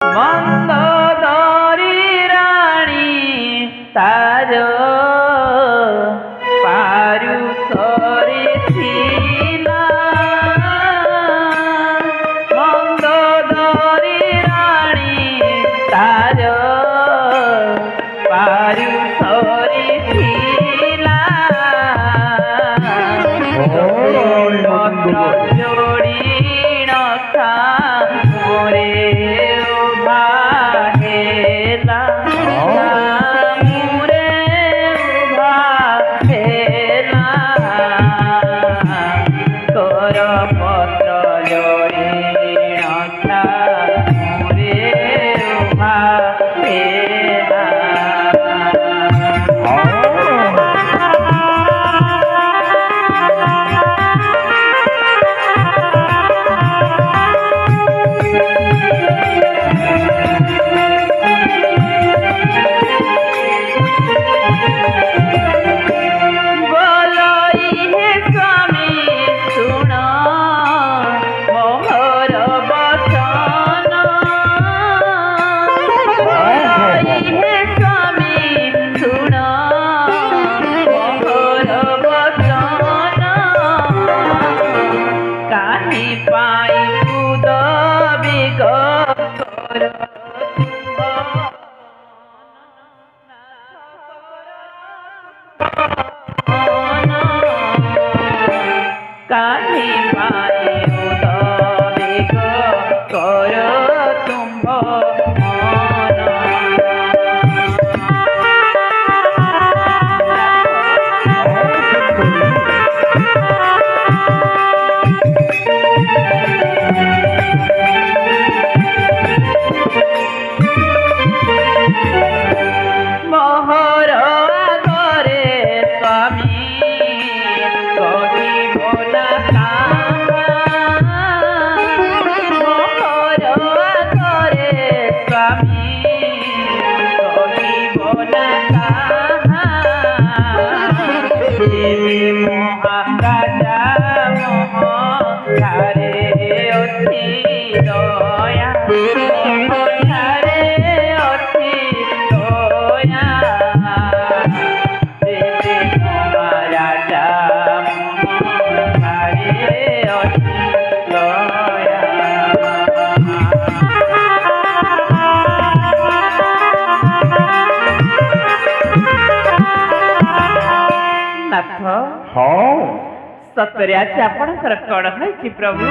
মন্দোদরী রানী তার পারুষরে ছিলা মন্দোদরী রানী তার পারুষরে ছিলা जोड़ी नथा मोरे उभाहेला मोरे उभाहेला तोर पत्र जोड़ी नथा मोरे उभाहेला सतरे आज आपणकर कण है प्रभु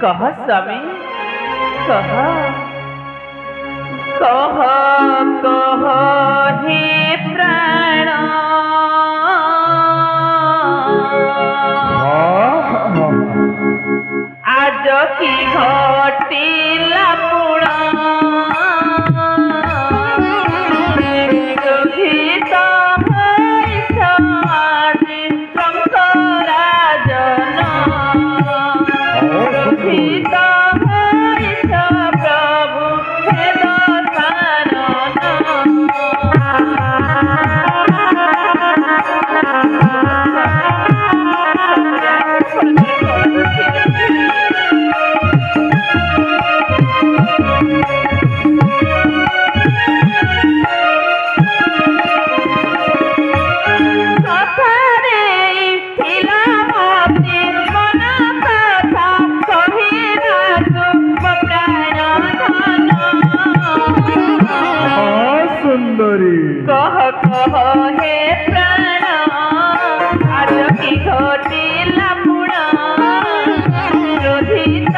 कह स्वामी कह कह कह हे प्राण आज की घटिला पुण कह कह हे प्राण आज की घटिला पुण क्रोधित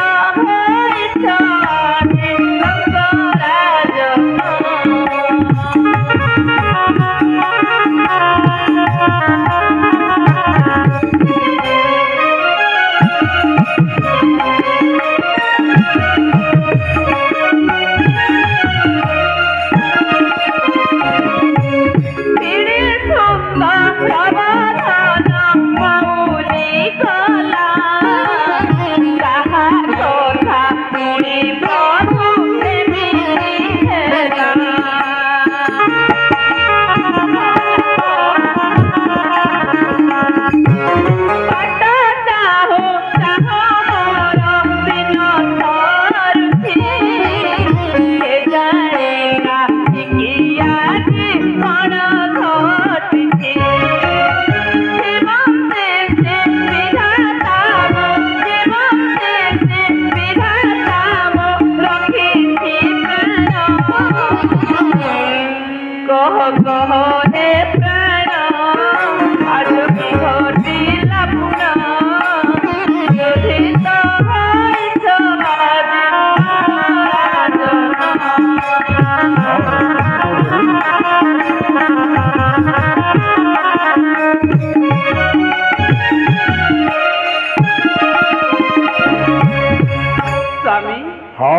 ହଁ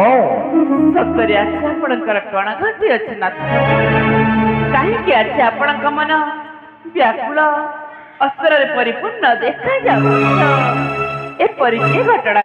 ସତରେ ଆଜି ଆପଣଙ୍କର କଣ ଘଟି ଅଛି ନାଥ? କାହିଁକି ଆଜି ଆପଣଙ୍କ ମନ ବ୍ୟାକୁଳ ଅସ୍ତ୍ରରେ ପରିପୂର୍ଣ୍ଣ ଦେଖାଯାଉଛି? ଏପରି କି ଘଟଣା